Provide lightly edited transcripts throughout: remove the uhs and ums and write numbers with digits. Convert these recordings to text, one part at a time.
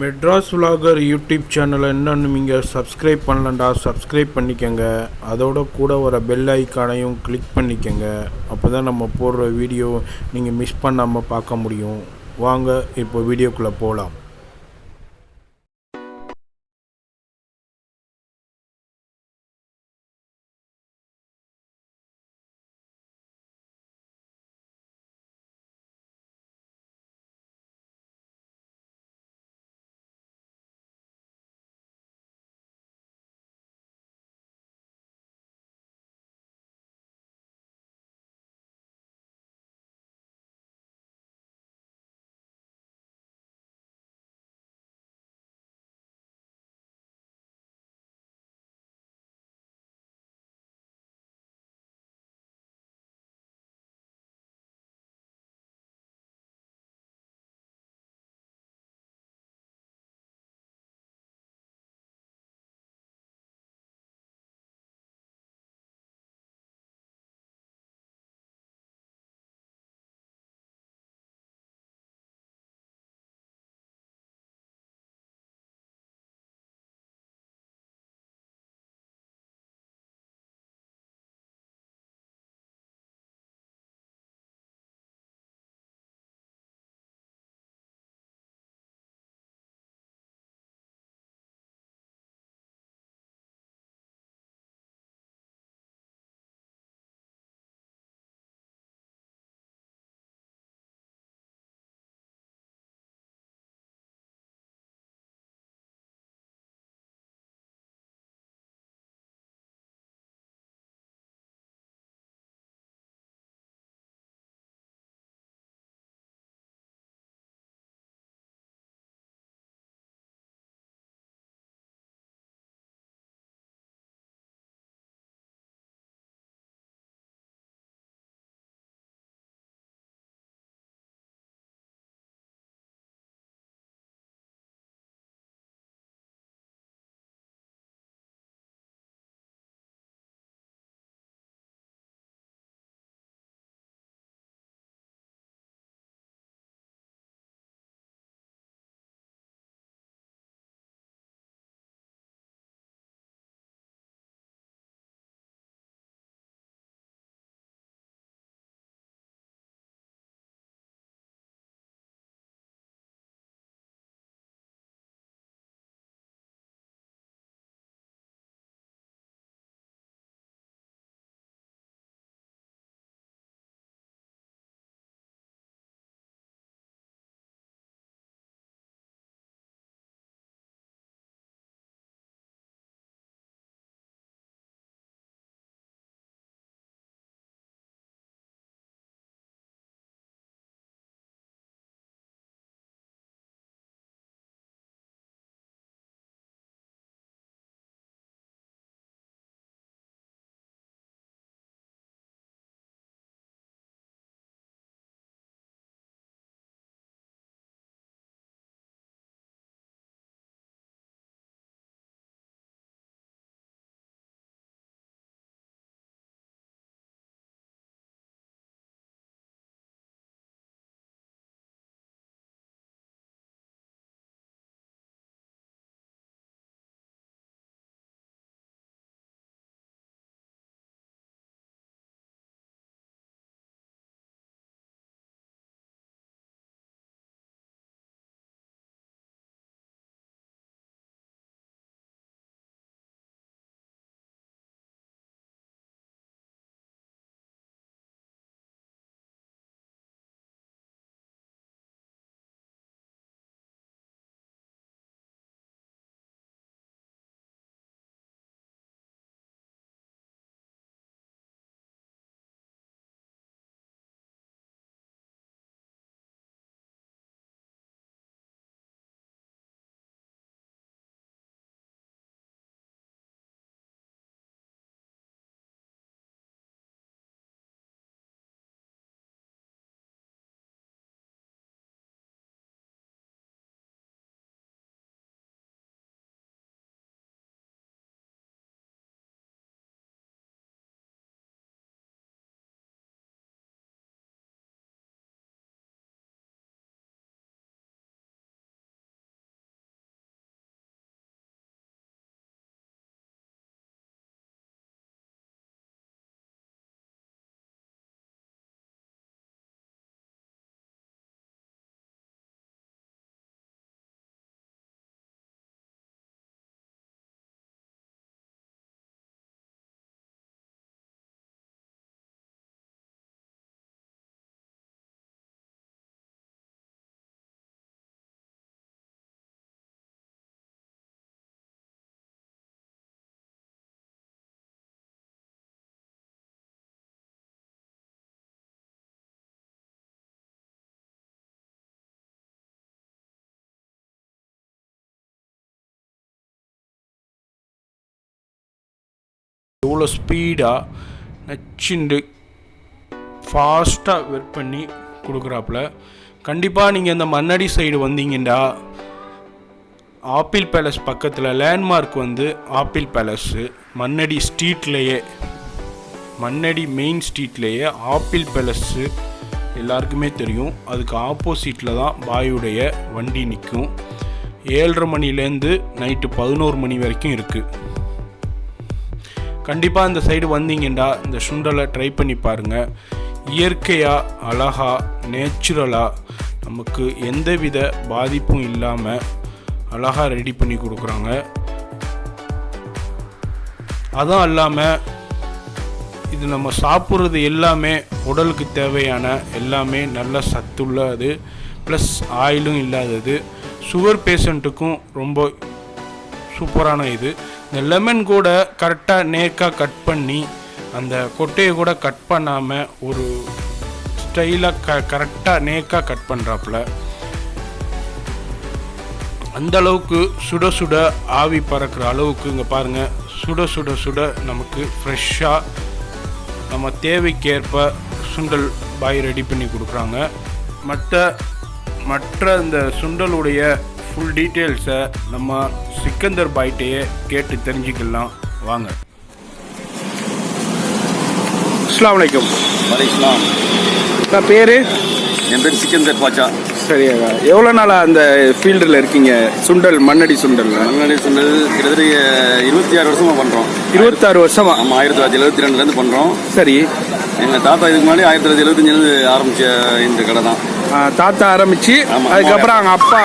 Madras vlogger YouTube சேனலை இன்னும் நீங்கள் சப்ஸ்கிரைப் பண்ணலண்டா சப்ஸ்கிரைப் பண்ணிக்கங்க. அதோட கூட வர பெல் ஐக்கானையும் கிளிக் பண்ணிக்கங்க. அப்போ தான் நம்ம போடுற வீடியோ நீங்கள் மிஸ் பண்ணாமல் பார்க்க முடியும். வாங்க இப்போ வீடியோக்குள்ளே போகலாம். அவ்வளோ ஸ்பீடாக நச்சுண்டு ஃபாஸ்ட்டாக வெட் பண்ணி கொடுக்குறாப்புல. கண்டிப்பாக நீங்கள் இந்த மண்ணடி சைடு வந்தீங்கன்னா ஆப்பிள் பேலஸ் பக்கத்தில் லேண்ட்மார்க் வந்து ஆப்பிள் பேலஸ்ஸு மண்ணடி ஸ்ட்ரீட்லேயே, மண்ணடி மெயின் ஸ்ட்ரீட்லேயே ஆப்பிள் பேலஸ்ஸு எல்லாருக்குமே தெரியும். அதுக்கு ஆப்போசிட்டில் தான் பாயுடைய வண்டி நிற்கும். 7:30 மணிலேருந்து நைட்டு 11 மணி வரைக்கும் இருக்குது. கண்டிப்பாக இந்த சைடு வந்தீங்கன்னா இந்த சுண்டலை ட்ரை பண்ணி பாருங்கள். இயற்கையாக, அழகாக, நேச்சுரலாக, நமக்கு எந்தவித பாதிப்பும் இல்லாமல் அழகாக ரெடி பண்ணி கொடுக்குறாங்க. அதுவும் இல்லாமல் இது நம்ம சாப்பிட்றது எல்லாமே உடலுக்கு தேவையான எல்லாமே நல்ல சத்துள்ளது, ப்ளஸ் ஆயிலும் இல்லாதது. சுகர் பேஷண்ட்டுக்கும் ரொம்ப சூப்பரான இது. இந்த லெமன் கூட கரெக்டாக நேக்காக கட் பண்ணி அந்த கொட்டையை கூட கட் பண்ணாமல் ஒரு ஸ்டைலாக கரெக்டாக நேக்காக கட் பண்ணுறாப்புல. அந்த அளவுக்கு சுட சுட ஆவி பறக்கிற அளவுக்கு இங்கே பாருங்கள், சுட சுட சுட நமக்கு ஃப்ரெஷ்ஷாக நம்ம தேவைக்கேற்ப சுண்டல் பாய் ரெடி பண்ணி கொடுக்குறாங்க. மற்ற இந்த சுண்டலுடைய ஃபுல் டீட்டெயில்ஸை நம்ம சிக்கந்தர் பாய்கிட்டையே கேட்டு தெரிஞ்சுக்கலாம் வாங்க. அஸ்ஸலாமு அலைக்கும். வலைக்கலாம். நான் பேர்? என் பேர் சிக்கந்தர் பாச்சா. சரியாக்கா. எவ்வளோ நாளாக அந்த ஃபீல்டில் இருக்கீங்க? சுண்டல், மண்ணடி சுண்டல். மண்ணடி சுண்டல் கிட்டத்தட்ட 26 வருஷமாக பண்ணுறோம். 26 வருஷமா? ஆமாம், 1972 பண்ணுறோம். சரி. எங்கள் தாத்தா இதுக்கு முன்னாடி 1975 ஆரம்பித்த இந்த கடை தான். தாத்தா ஆரம்பிச்சு, அதுக்கப்புறம் அவங்க அப்பா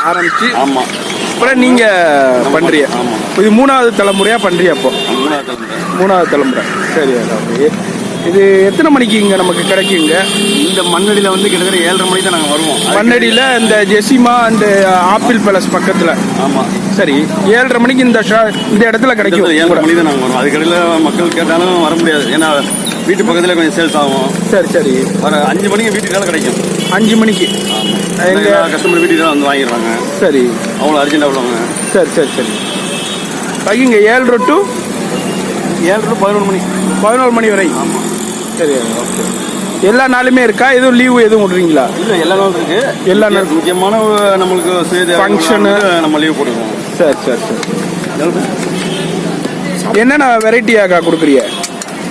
ஆரம்பிச்சு, ஆமாம், அப்புறம் நீங்கள் பண்ணுறிய. ஆமாம், இது 3வது தலைமுறையாக பண்ணுறிய? அப்போ 3வது தலைமுறை. சரி. இது எத்தனை மணிக்கு இங்கே நமக்கு கிடைக்குங்க? இந்த மண்ணடியில் வந்து கிட்டத்தட்ட 7:30 மணிக்கு தான் நாங்கள் வருவோம். மண்ணடியில் இந்த ஜெசிமா அண்ட் ஆப்பிள் பேலஸ் பக்கத்தில். ஆமாம். சரி. 7:30 மணிக்கு இந்த இடத்துல கிடைக்கும். 7:30 மணிக்கு தான் நாங்கள் வருவோம். அதுக்கடையில் மக்கள் கேட்டாலும் வர முடியாது, ஏன்னா வீட்டு பக்கத்தில் கொஞ்சம் சேல்ஸ் ஆகும். சரி. ஒரு 5 மணிக்கு வீட்டுக்கால கிடைக்கும். 5 மணிக்கு எங்கள் கஸ்டமர் வீட்டுக்கு வந்து வாங்கிடுவாங்க. சரி. அவ்வளோ அர்ஜென்ட்டாக உள்ளவங்க. சரி. இங்கே 7:00 to 11 மணி. 11 மணி வரை. ஆமாம். சரி. ஓகே. எல்லா நாளுமே இருக்கா? எதுவும் லீவு எதுவும் விடுறீங்களா? இல்லை, எல்லா நாளும் இருக்கு. எல்லா நாளும் முக்கியமான நம்மளுக்கு ஃபங்க்ஷனு நம்ம லீவ் போடுவோம். சரி. என்னென்ன வெரைட்டியாக்கா கொடுக்குறீங்க?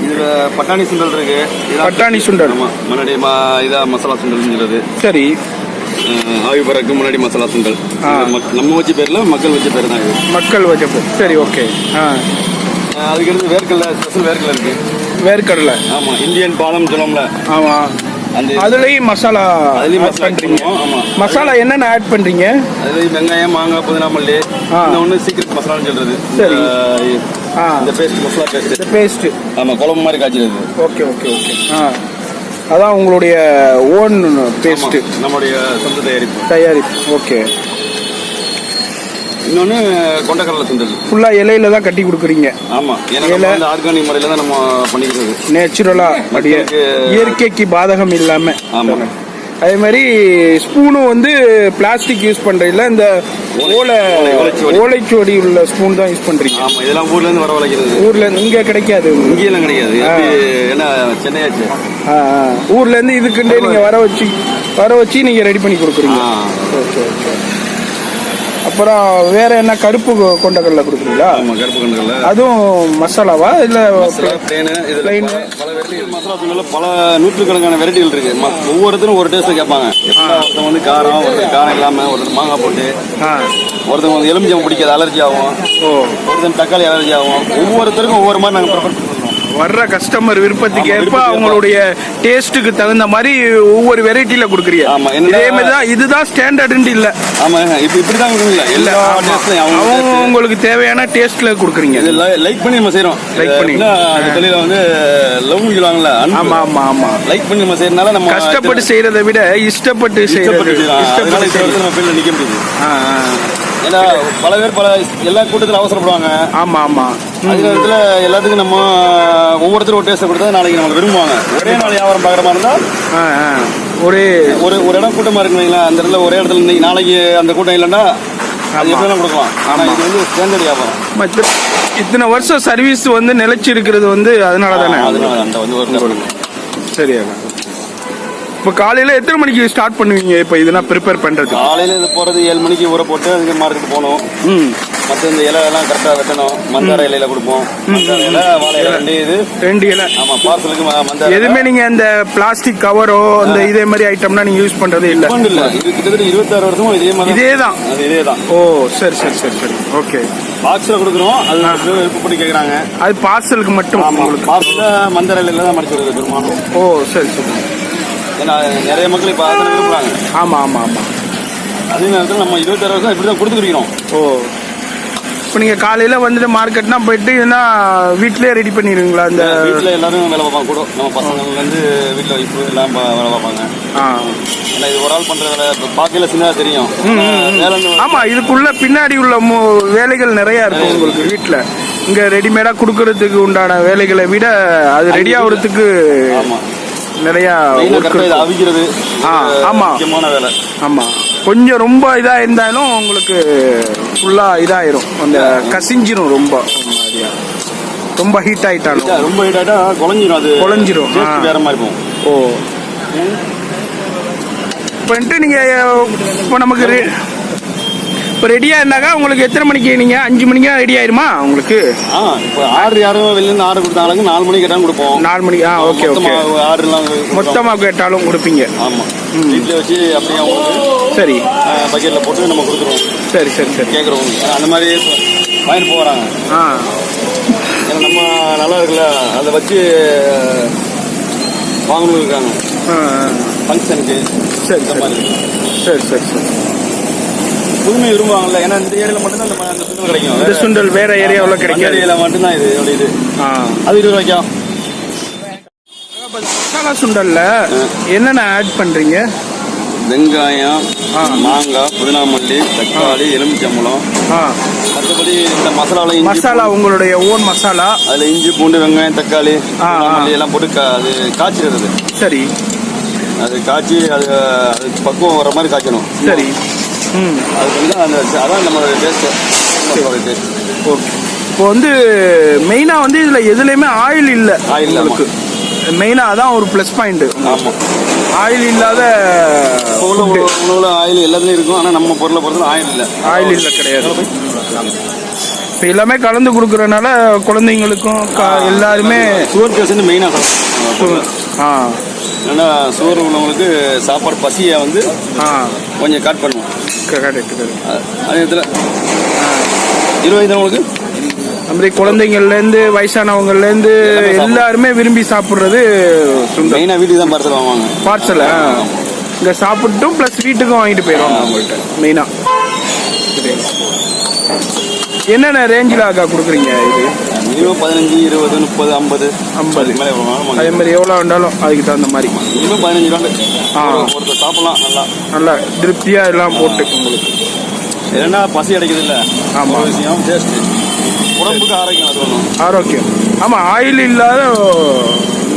இதில் பட்டாணி சுண்டல் இருக்கு. பட்டாணி சுண்டல். ஆமாம். முன்னாடி இதாக மசாலா சுண்டல்ங்கிறது. சரி. ஆவி பறக்கு முன்னாடி மசாலா சுண்டல். நம்ம வச்ச பேர்ல மக்கள் வச்ச பேர் தான் இது. மக்கள் வச்ச பேர். சரி. ஓகே. அதுக்கடுத்து வேர்க்கடலை, ஸ்பெஷல் வேர்க்கடலை இருக்கு. வேர்க்கடலை. ஆமாம், இந்தியன் பாலம் சொல்லுவோம்ல. ஆமாம். அந்த அதுலேயும் மசாலா பண்ணுறீங்க? ஆமாம். மசாலா என்னென்ன ஆட் பண்ணுறீங்க? அதுலேயும் வெங்காயம், மாங்காய், புதினா, மல்லி. இன்னொன்று சீக்ரெட் மசாலான்னு சொல்கிறது. சரி. இந்த பேஸ்ட், மசாலா பேஸ்ட். இந்த பேஸ்ட். ஆமாம், குழம்பு மாதிரி காய்ச்சிடுது. ஓகே. அதான் உங்களுடைய ஓன் பேஸ்ட்? நம்மளுடைய சொந்த தயாரிப்பு. ஓகே. இன்னொன்று கொண்டக்கடலை சுண்டல். ஃபுல்லாக இலையில தான் கட்டி கொடுக்குறீங்க? ஆமாம், ஏன்னா ஆர்கானிக் முறையில் தான் நம்ம பண்ணிக்கிறது. நேச்சுரலாக, இயற்கைக்கு பாதகம் இல்லாமல். ஆமாம். அதே மாதிரி ஸ்பூனும் வந்து பிளாஸ்டிக் யூஸ் பண்ணுறதில்ல, இந்த ஓலைச்சுவடி உள்ள ஸ்பூன் தான் யூஸ் பண்ணுறீங்க? ஆமாம், இதெல்லாம் ஊர்லேருந்து வர வளைக்கிறது. ஊர்லேருந்து இங்கே கிடைக்காது? இங்கேயெல்லாம் கிடைக்காது. ஏன்னா சென்னையாச்சு. ஊர்லேருந்து இதுக்குண்டே நீங்கள் வர வச்சு நீங்கள் ரெடி பண்ணி கொடுக்குறீங்க? ஓகே. அப்புறம் வேற என்ன? கருப்பு கொண்டக்கடலை கொடுக்குறீங்களா? ஆமாம், கருப்பு கொண்டக்கடலை. அதுவும் மசாலாவா இல்லை பிளைன்? பல வெரைட்டிகள் மசாலா தூள்ல பல நூற்றுக்கணக்கான வெரைட்டிகள் இருக்கு. ஒவ்வொருத்தரும் ஒரு டேஸ்ட் கேட்பாங்க. ஒருத்தவங்க வந்து காரம், ஒருத்தர் காரம் இல்லாமல், ஒருத்தர் மாங்காய் போட்டு, ஒருத்தவங்க வந்து எலுமிச்சம் பிடிக்காது, அலர்ஜி ஆகும். ஒருத்தர் தக்காளி அலர்ஜி ஆகும். ஒவ்வொருத்தருக்கும் ஒவ்வொரு மாதிரி நாங்கள் ப்ரிஃபர் பண்ணுவோம். வர்ற கஸ்டமர் விருப்பத்துக்கு ஏற்ப அவங்களுடைய டேஸ்ட்டுக்கு தகுந்த மாதிரி ஒவ்வொரு வெரைட்டியில கொடுக்குறீங்க? ஆமா. இதே மாதிரி தான், இதுதான் ஸ்டாண்டர்டுன்னு இல்லை? ஆமா, இப்படிதான் இல்லை. அவங்க உங்களுக்கு தேவையான டேஸ்ட்ல கொடுக்குறீங்க. லைக் பண்ணி நம்ம செய்யறோம். லைக் பண்ணி அந்த தொழில வந்து லவ் சொல்லுவாங்கல்ல. ஆமா. லைக் பண்ணி நம்ம செய்யறதுனால நம்ம கஷ்டப்பட்டு செய்யறதை விட இஷ்டப்பட்டு நிக்க முடியுது. ஏன்னா பல பேர் எல்லா கூட்டத்தில் அவசரப்படுவாங்க. ஆமா. அதே நேரத்தில் எல்லாத்துக்கும் நம்ம ஒவ்வொருத்தரும் ஒரு டேஸ்ட்டை கொடுத்தா நாளைக்கு நம்ம விரும்புவாங்க. ஒரே நாள் வியாபாரம் பார்க்குற மாதிரி இருந்தால் ஒரு இடம் கூட்டமாக இருக்குங்களா, அந்த இடத்துல ஒரே இடத்துல நாளைக்கு அந்த கூட்டம் இல்லைன்னா அது எப்படிலாம் கொடுக்கலாம். ஆனால் இது வந்து ஸ்டாண்டர்ட் வியாபாரம். இத்தனை வருஷம் சர்வீஸ் வந்து நிலைச்சி இருக்கிறது வந்து அதனால தானே. அதனால அந்த வந்து ஒரு சரியாங்க. இப்போ காலையில் எத்தனை மணிக்கு ஸ்டார்ட் பண்ணுவீங்க? இப்போ இதெல்லாம் ப்ரிப்பேர் பண்ணுறது காலையில் இது போகிறது 7 மணிக்கு ஊற போட்டு அதுக்கு மார்க்கெட் போகணும். மற்ற இந்த இலையெல்லாம் கரெக்டாக வெட்டணும். மந்தார இலையில கொடுப்போம். மந்தார இலை, வாழை இலை, ரெண்டு இலை. ஆமாம், பார்சலுக்கு மந்தார. எதுவுமே நீங்கள் இந்த பிளாஸ்டிக் கவரோ இந்த இதே மாதிரி ஐட்டம்னா நீங்கள் யூஸ் பண்ணுறதே இல்லை? இல்லை, இது கிட்டத்தட்ட 26 வருஷமும் இதே மாதிரி இதே தான். இதே தான். ஓ சரி சரி சரி சரி. ஓகே. பாக்ஸில் கொடுக்குறோம். அது விருப்பப்பட்டு கேட்குறாங்க. அது பார்சலுக்கு மட்டும். உங்களுக்கு பார்சலில் மந்தார இலையில தான் மடிச்சு வருது பெருமானம். ஓ சரி சரி. ஏன்னா நிறைய மக்கள் இப்போ அதில் விரும்புகிறாங்க. ஆமாம் ஆமாம் ஆமாம். அதே நேரத்தில் நம்ம 26 வருஷம் இப்படி தான் கொடுத்துருக்கிறோம். ஓ, இப்போ நீங்கள் காலையில் வந்துட்டு மார்க்கெட்னா போயிட்டு என்ன வீட்டிலே ரெடி பண்ணிடுவீங்களா? இந்த வீட்டில் எல்லாரும் வேலை பார்ப்பாங்க கூட. நம்ம பசங்கள்லேருந்து வீட்டில் வைப்பு எல்லாம் வேலை பார்ப்பாங்க. ஏன்னா இது ஒரு ஆள் பண்ணுற வேலை பார்க்கல சின்னதாக தெரியும். ஆமாம், இதுக்குள்ள பின்னாடி உள்ள வேலைகள் நிறையா இருக்கும் உங்களுக்கு வீட்டில். இங்கே ரெடிமேடாக கொடுக்கறதுக்கு உண்டான வேலைகளை விட அது ரெடி ஆகுறதுக்கு நிறையா அவிக்கிறது. ஆமாம், முக்கியமான வேலை. ஆமாம், கொஞ்சம் ரொம்ப இதாக இருந்தாலும் உங்களுக்கு ஃபுல்லாக இதாயிரும். அந்த கசிஞ்சிரும். ரொம்ப ஹீட் ஆகிட்டாலும் ரொம்ப ஹீட் ஆகிட்டா குழஞ்சிரும். அது குழஞ்சிரும். வேற மாதிரி போகும். ஓ, இப்போன்ட்டு நீங்கள் இப்போ நமக்கு இப்போ ரெடியாக இருந்தாக்கா உங்களுக்கு எத்தனை மணிக்கு? நீங்கள் 5 மணிக்கா ரெடி ஆயிருமா உங்களுக்கு? இப்போ ஆர்டர் யாரும் வெளிலேருந்து ஆர்டர் கொடுத்தாலும் 4 மணிக்கு கேட்டாலும் கொடுப்போம். 4 மணிக்கு. Okay okay. ஆர்டர்லாம் மொத்தமாக கேட்டாலும் கொடுப்பீங்க? ஆமாம், வீட்டில் வச்சு அப்படியே சரி பக்கெட்டில் போட்டு நம்ம கொடுத்துருவோம். சரி சரி சரி. கேட்குறவங்க அந்த மாதிரி வாங்கிட்டு போகிறாங்க. ஏன்னா நம்ம நல்லா இருக்குல்ல, அதை வச்சு வாங்கணும் இருக்காங்க ஃபங்க்ஷனுக்கு. சரி இந்த மாதிரி. சரி சரி சரி. புதுமை விரும்புவாங்கல்ல, ஏன்னா இந்த ஏரியாவில் மட்டும்தான் அந்த சுண்டல் கிடைக்கும். இந்த சுண்டல் வேற ஏரியாவில் கிடைக்கும். ஏரியாவில் மட்டும்தான் இது. அது 20 ரூபாய்க்கா. மசாலா சுண்டல்ல என்னென்ன ஆட் பண்றீங்க? வெங்காயம், மாங்காய், புதினா மல்லி, தக்காளி, எலுமிச்சம்பழம். மற்றபடி இந்த மசாலா உங்களுடைய ஓன் மசாலா. அதில் இஞ்சி, பூண்டு, வெங்காயம், தக்காளி, மல்லி எல்லாம் போட்டு அது காய்ச்சிடுறது. சரி. அது காய்ச்சி அது பக்குவம் வர மாதிரி காய்ச்சணும். சரி. அது கொஞ்சம் அதான் நம்மளோட டேஸ்ட்டு. ஓகே. இப்போ வந்து மெயினாக வந்து இதில் எதுலேயுமே ஆயில் இல்லை. ஆயில் இருக்கு மெயினாக, அதான் ஒரு ப்ளஸ் பாயிண்ட்டு. ஆமாம், ஆயில் இல்லாத உணவுல ஆயில் எல்லாத்துலேயும் இருக்கும். ஆனால் நம்ம பொருளை பொறுத்தவரை ஆயில் இல்லை கிடையாது. இப்போ எல்லாமே கலந்து கொடுக்குறதுனால குழந்தைங்களுக்கும் எல்லாருமே சுகர் பேஷண்ட் மெயினாக ஏன்னா சுகர் உள்ளவங்களுக்கு சாப்பாடு பசியை வந்து கொஞ்சம் கட் பண்ணுவோம். அதே நேரத்தில் 20 உங்களுக்கு அப்படி குழந்தைங்கள்லேருந்து வயசானவங்கலேருந்து எல்லாருமே விரும்பி சாப்பிட்றது மெயினாக வீட்டுக்கு தான் பார்சல் வாங்குவாங்க. பார்சலை இங்கே சாப்பிட்டும் ப்ளஸ் வீட்டுக்கும் வாங்கிட்டு போயிடுவாங்க அவங்கள்ட்ட மெயினாக. என்னென்ன ரேஞ்சில் அக்கா கொடுக்குறீங்க? இது மினிமம் 15, 20, 30, 50 மேலே. அதே மாதிரி எவ்வளோ வேண்டாலும் அதுக்கு தகுந்த மாதிரி. மினிமம் 15 ரூபா ஒருத்தர் சாப்பிடலாம். நல்லா திருப்தியாக எல்லாம் போட்டு உங்களுக்கு. ஏன்னா பசி அடைக்குது இல்லை. ஆமாம், விஷயம் டேஸ்ட்டு, உடம்புக்கு ஆரோக்கியம். அது ஒன்றும் ஆரோக்கியம். ஆமாம், ஆயில் இல்லாத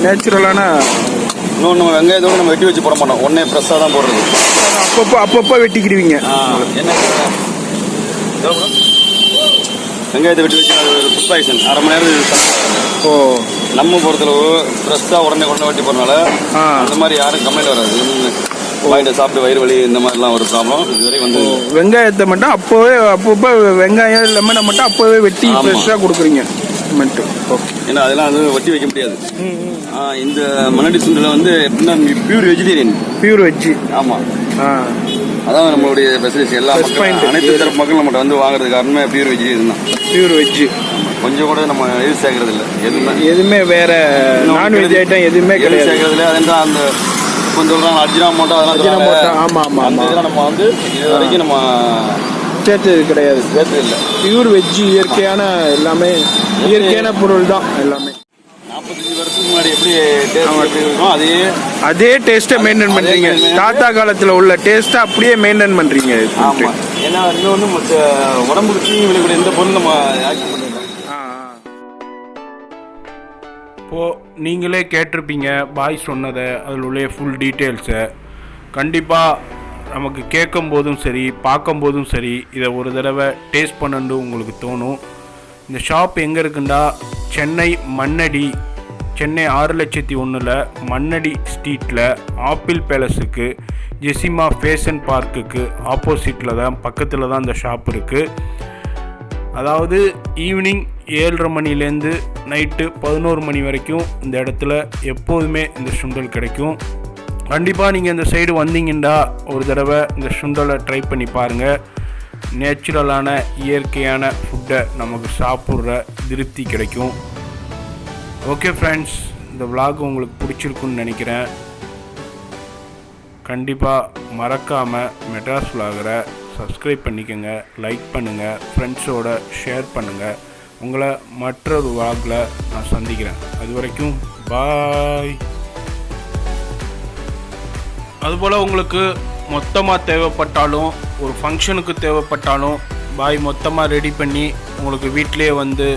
நேச்சுரலான. இன்னொன்று நம்ம வெங்காயத்தோடு நம்ம வெட்டி வச்சு போட மாட்டோம். ஒன்றே ஃப்ரெஷ்ஷாக தான் போடுறது. அப்பப்போ வெட்டிக்கிடுவீங்க. என்ன வெங்காயத்தை வெட்டி வச்சு அது ஒரு ஃபுட் பாய்சன். அரை மணி நேரம். ஓ, நம்ம பொறுத்தளவு ஃப்ரெஷ்ஷாக உடனே வெட்டி போகிறனால அந்த மாதிரி யாரும் கம்ப்ளைண்ட் வராது. வாங்கிட்டு சாப்பிட்டு வயிறு வலி இந்த மாதிரிலாம் ஒரு ப்ராப்ளம் இதுவரை வந்து. வெங்காயத்தை மட்டும் அப்பப்போ வெங்காயம் லெமனை மட்டும் அப்போவே வெட்டி ஃப்ரெஷ்ஷாக கொடுக்குறீங்க மட்டும். ஓகே. ஏன்னா அதெல்லாம் வந்து வெட்டி வைக்க முடியாது. இந்த மணடி சுண்டலை வந்து எப்படின்னா பியூர் வெஜிடேரியன். Pure veg. ஆமாம், அதான் நம்மளுடைய ஸ்பெஷலிஸ்ட். எல்லா அனைத்து தரப்பு மக்கள் நம்மகிட்ட வந்து வாங்குறது காரணமே பியூர் வெஜிடேரியன் தான். பியூர் வெஜ்ஜு கொஞ்சம் கூட நம்ம எது சேர்க்கறது இல்லை. எதுவுமே வேற நான்வெஜ் ஐட்டம் எதுவுமே கிடையாது சேர்க்கறது இல்லை. அதெல்லாம் அந்த கொஞ்சம் சொல்கிறாங்க அர்ஜினாமோட்டோ, அதெல்லாம். ஆமாம் ஆமாம் ஆமாம். இதெல்லாம் நம்ம வந்து இது வரைக்கும் நம்ம சேர்த்தது கிடையாது. சேர்த்தது இல்லை. பியூர் வெஜ்ஜு, இயற்கையான எல்லாமே, இயற்கையான பொருள் தான் எல்லாமே. 45 வருஷத்துக்கு முன்னாடி எப்படி டேஸ்ட் இருக்கும் அதே டேஸ்ட்டை மெயின்டைன் பண்ணுறீங்க. தாத்தா காலத்தில் உள்ள டேஸ்ட்டை அப்படியே மெயின்டைன் பண்ணுறீங்க. ஆமாம், ஏன்னா இன்னொன்று உடம்புக்கு தீங்கு விளையக்கூடிய எந்த பொருள் நம்ம ஆக்ட் பண்ணிருக்கோம். இப்போது நீங்களே கேட்டிருப்பீங்க பாய் சொன்னதை, அதில் உள்ள ஃபுல் டீட்டெயில்ஸை. கண்டிப்பாக நமக்கு கேட்கும் போதும் சரி பார்க்கும்போதும் சரி இதை ஒரு தடவை டேஸ்ட் பண்ணணுன்னு உங்களுக்கு தோணும். இந்த ஷாப் எங்கே இருக்குண்டா சென்னை மண்ணடி, சென்னை 6,01,000 மண்ணடி ஸ்ட்ரீட்டில் ஆப்பிள் பேலஸுக்கு ஜெசிமா ஃபேஷன் பார்க்குக்கு ஆப்போசிட்டில் தான், பக்கத்தில் தான் இந்த ஷாப் இருக்குது. அதாவது ஈவினிங் 7:30 மணிலேருந்து நைட்டு 11 மணி வரைக்கும் இந்த இடத்துல எப்போதுமே இந்த சுண்டல் கிடைக்கும். கண்டிப்பாக நீங்கள் இந்த சைடு வந்தீங்கன்னா ஒரு தடவை இந்த சுண்டலை ட்ரை பண்ணி பாருங்கள். நேச்சுரலான இயற்கையான ஃபுட்டை நமக்கு சாப்பிட்ற திருப்தி கிடைக்கும். ஓகே ஃப்ரெண்ட்ஸ், இந்த விலாக் உங்களுக்கு பிடிச்சிருக்குன்னு நினைக்கிறேன். கண்டிப்பாக மறக்காமல் மெட்ராஸ் விலாகரை சப்ஸ்கிரைப் பண்ணிக்கோங்க, லைக் பண்ணுங்கள், ஃப்ரெண்ட்ஸோட ஷேர் பண்ணுங்கள். உங்களை மற்றொரு விலாகில் நான் சந்திக்கிறேன். அது வரைக்கும் பாய். அதுபோல் உங்களுக்கு மொத்தமாக தேவைப்பட்டாலும், ஒரு ஃபங்க்ஷனுக்கு தேவைப்பட்டாலும் பாய் மொத்தமாக ரெடி பண்ணி உங்களுக்கு வீட்டிலே வந்து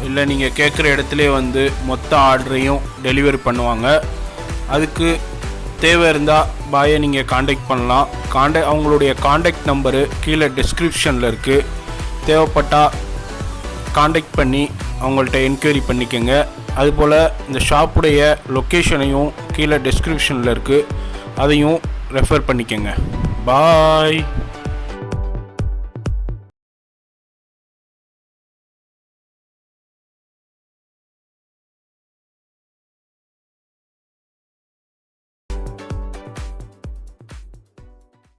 இல்லை நீங்கள் கேட்குற இடத்துல வந்து மொத்த ஆர்டரையும் டெலிவரி பண்ணுவாங்க. அதுக்கு தேவை இருந்தால் பாயை நீங்கள் காண்டாக்ட் பண்ணலாம். அவங்களுடைய காண்டாக்ட் நம்பரு கீழே டிஸ்கிரிப்ஷனில் இருக்குது. தேவைப்பட்டால் காண்டாக்ட் பண்ணி அவங்கள்ட்ட என்கொயரி பண்ணிக்கோங்க. அதுபோல் இந்த ஷாப்புடைய லொக்கேஷனையும் கீழே டிஸ்கிரிப்ஷனில் இருக்குது, அதையும் ரெஃபர் பண்ணிக்கோங்க. பாய்.